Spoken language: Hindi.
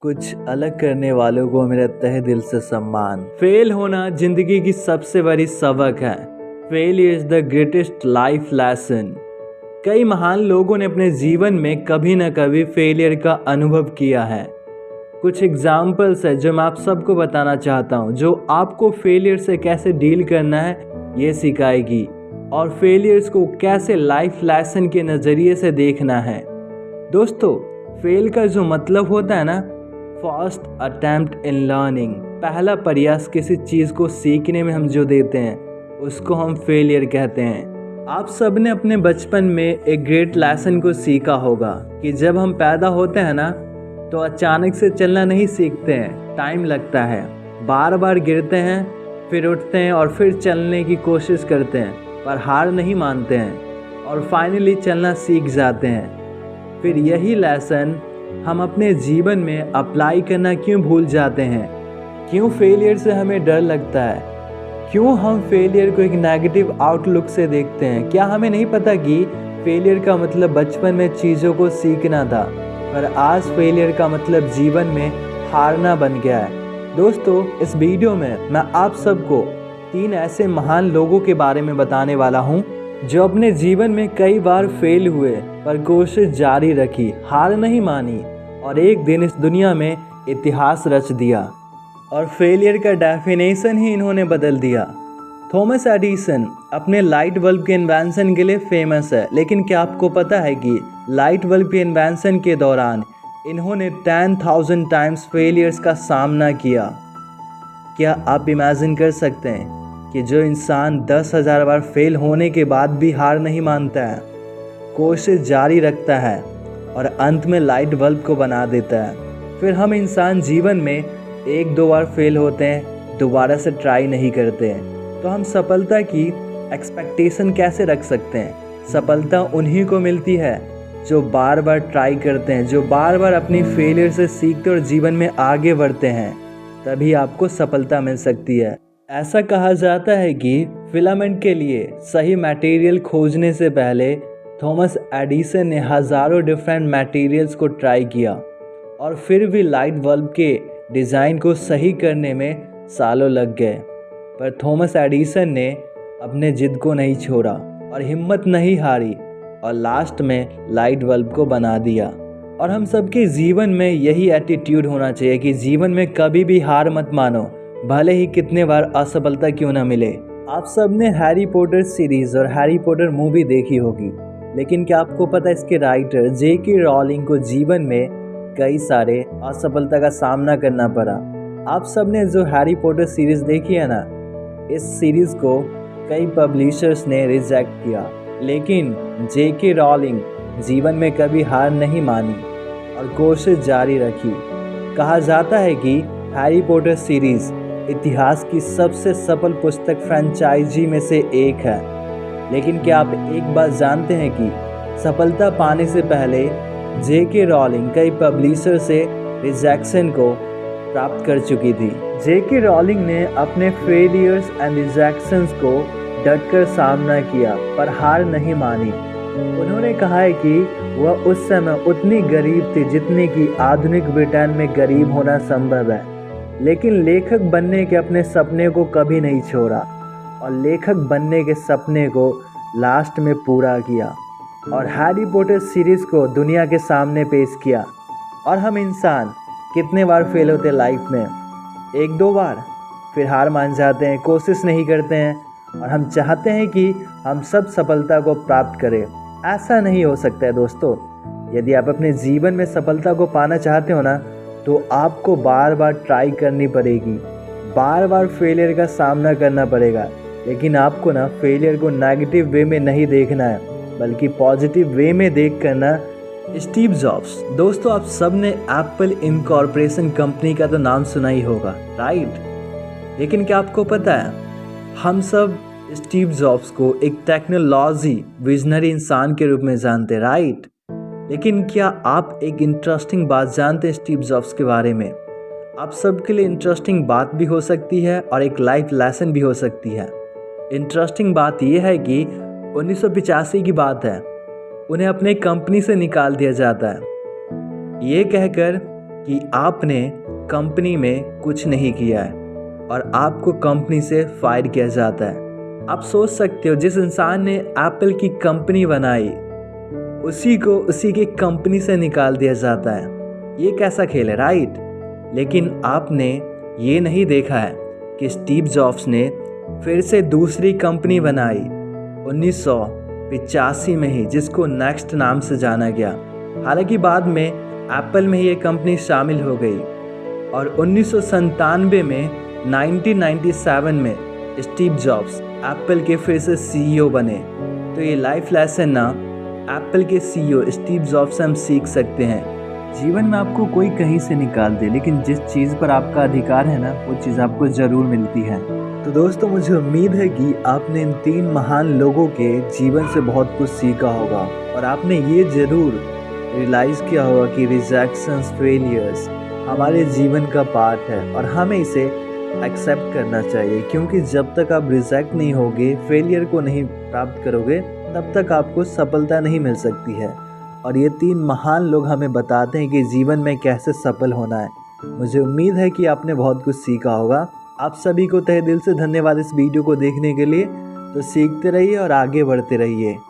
कुछ अलग करने वालों को मेरा तहे दिल से सम्मान। फेल होना जिंदगी की सबसे बड़ी सबक है। Failure is the greatest life lesson. कई महान लोगों ने अपने जीवन में कभी न कभी फेलियर का अनुभव किया है। कुछ एग्जाम्पल्स है जो मैं आप सबको बताना चाहता हूँ, जो आपको फेलियर से कैसे डील करना है ये सिखाएगी और फेलियर्स को कैसे लाइफ लेसन के नज़रिए से देखना है। दोस्तों, फेल का जो मतलब होता है ना, फर्स्ट अटेम्प्ट इन लर्निंग, पहला प्रयास किसी चीज़ को सीखने में हम जो देते हैं उसको हम फेलियर कहते हैं। आप सब ने अपने बचपन में एक ग्रेट लेसन को सीखा होगा कि जब हम पैदा होते हैं ना तो अचानक से चलना नहीं सीखते हैं, टाइम लगता है। बार बार गिरते हैं, फिर उठते हैं और फिर चलने की कोशिश करते हैं, पर हार नहीं मानते हैं और फाइनली चलना सीख जाते हैं। फिर यही लेसन हम अपने जीवन में अप्लाई करना क्यों भूल जाते हैं? क्यों फेलियर से हमें डर लगता है? क्यों हम फेलियर को एक नेगेटिव आउटलुक से देखते हैं? क्या हमें नहीं पता कि फेलियर का मतलब बचपन में चीज़ों को सीखना था, पर आज फेलियर का मतलब जीवन में हारना बन गया है। दोस्तों, इस वीडियो में मैं आप सबको 3 ऐसे महान लोगों के बारे में बताने वाला हूँ जो अपने जीवन में कई बार फेल हुए पर कोशिश जारी रखी, हार नहीं मानी और एक दिन इस दुनिया में इतिहास रच दिया। और फेलियर का डेफिनेशन ही इन्होंने बदल दिया। थॉमस एडिसन अपने लाइट बल्ब के इन्वेंशन के लिए फेमस है, लेकिन क्या आपको पता है कि लाइट बल्ब के इन्वेंशन के दौरान इन्होंने 10,000 टाइम्स फेलियर्स का सामना किया। क्या आप इमेजिन कर सकते हैं कि जो इंसान 10,000 बार फेल होने के बाद भी हार नहीं मानता है, कोशिश जारी रखता है और अंत में लाइट बल्ब को बना देता है। फिर हम इंसान जीवन में 1-2 बार फेल होते हैं, दोबारा से ट्राई नहीं करते हैं, तो हम सफलता की एक्सपेक्टेशन कैसे रख सकते हैं? सफलता उन्हीं को मिलती है जो बार बार ट्राई करते हैं, जो बार बार अपनी फेलियर से सीखते और जीवन में आगे बढ़ते हैं, तभी आपको सफलता मिल सकती है। ऐसा कहा जाता है कि फिलामेंट के लिए सही मटेरियल खोजने से पहले थॉमस एडिसन ने हज़ारों डिफरेंट मटेरियल्स को ट्राई किया और फिर भी लाइट बल्ब के डिज़ाइन को सही करने में सालों लग गए। पर थॉमस एडिसन ने अपने जिद को नहीं छोड़ा और हिम्मत नहीं हारी और लास्ट में लाइट बल्ब को बना दिया। और हम सबके जीवन में यही एटीट्यूड होना चाहिए कि जीवन में कभी भी हार मत मानो, भले ही कितने बार असफलता क्यों ना मिले। आप सब ने हैरी पॉटर सीरीज़ और हैरी पॉटर मूवी देखी होगी, लेकिन क्या आपको पता है इसके राइटर J.K. रॉलिंग को जीवन में कई सारे असफलता का सामना करना पड़ा। आप सब ने जो हैरी पॉटर सीरीज़ देखी है ना, इस सीरीज़ को कई पब्लिशर्स ने रिजेक्ट किया, लेकिन J.K. रॉलिंग जीवन में कभी हार नहीं मानी और कोशिश जारी रखी। कहा जाता है कि हैरी पॉटर सीरीज़ इतिहास की सबसे सफल पुस्तक फ्रेंचाइजी में से एक है। लेकिन क्या आप एक बात जानते हैं कि सफलता पाने से पहले J.K. रॉलिंग कई पब्लिशर से रिजेक्शन को प्राप्त कर चुकी थी। J.K. रॉलिंग ने अपने फेलियर्स एंड रिजेक्शंस को डटकर सामना किया पर हार नहीं मानी। उन्होंने कहा है कि वह उस समय उतनी गरीब थी जितनी कि आधुनिक ब्रिटेन में गरीब होना संभव है, लेकिन लेखक बनने के अपने सपने को कभी नहीं छोड़ा और लेखक बनने के सपने को लास्ट में पूरा किया और हैरी पॉटर सीरीज़ को दुनिया के सामने पेश किया। और हम इंसान कितने बार फेल होते लाइफ में? 1-2 बार, फिर हार मान जाते हैं, कोशिश नहीं करते हैं और हम चाहते हैं कि हम सब सफलता को प्राप्त करें। ऐसा नहीं हो सकता है दोस्तों। यदि आप अपने जीवन में सफलता को पाना चाहते हो ना, तो आपको बार बार ट्राई करनी पड़ेगी, बार बार फेलियर का सामना करना पड़ेगा। लेकिन आपको ना फेलियर को नेगेटिव वे में नहीं देखना है, बल्कि पॉजिटिव वे में देख कर ना। स्टीव जॉब्स, दोस्तों आप सब ने एप्पल इनकॉर्पोरेशन कंपनी का तो नाम सुना ही होगा, राइट? लेकिन क्या आपको पता है, हम सब स्टीव जॉब्स को एक टेक्नोलॉजी विजनरी इंसान के रूप में जानते हैं, राइट? लेकिन क्या आप एक इंटरेस्टिंग बात जानते हैं स्टीव जॉब्स के बारे में? आप सबके लिए इंटरेस्टिंग बात भी हो सकती है और एक लाइफ लेसन भी हो सकती है। इंटरेस्टिंग बात यह है कि 1985 की बात है, उन्हें अपने कंपनी से निकाल दिया जाता है, ये कहकर कि आपने कंपनी में कुछ नहीं किया है और आपको कंपनी से फायर किया जाता है। आप सोच सकते हो, जिस इंसान ने एप्पल की कंपनी बनाई उसी को उसी की कंपनी से निकाल दिया जाता है। ये कैसा खेल है, राइट? लेकिन आपने ये नहीं देखा है कि स्टीव जॉब्स ने फिर से दूसरी कंपनी बनाई 1985 में ही, जिसको नेक्स्ट नाम से जाना गया। हालांकि बाद में एप्पल में ये कंपनी शामिल हो गई और 1997 में 1997 में स्टीव जॉब्स एप्पल के फिर से सीईओ बने। तो ये लाइफ लेसन ना एप्पल के सीईओ स्टीव जॉब्स से हम सीख सकते हैं। जीवन में आपको कोई कहीं से निकाल दे, लेकिन जिस चीज़ पर आपका अधिकार है ना, वो चीज़ आपको ज़रूर मिलती है। तो दोस्तों, मुझे उम्मीद है कि आपने इन 3 महान लोगों के जीवन से बहुत कुछ सीखा होगा और आपने ये ज़रूर रियलाइज़ किया होगा कि रिजेक्शंस, फेलियर्स हमारे जीवन का पार्ट है और हमें इसे एक्सेप्ट करना चाहिए, क्योंकि जब तक आप रिजेक्ट नहीं होगे, फेलियर को नहीं प्राप्त करोगे, तब तक आपको सफलता नहीं मिल सकती है। और ये 3 महान लोग हमें बताते हैं कि जीवन में कैसे सफल होना है। मुझे उम्मीद है कि आपने बहुत कुछ सीखा होगा। आप सभी को तहे दिल से धन्यवाद इस वीडियो को देखने के लिए। तो सीखते रहिए और आगे बढ़ते रहिए।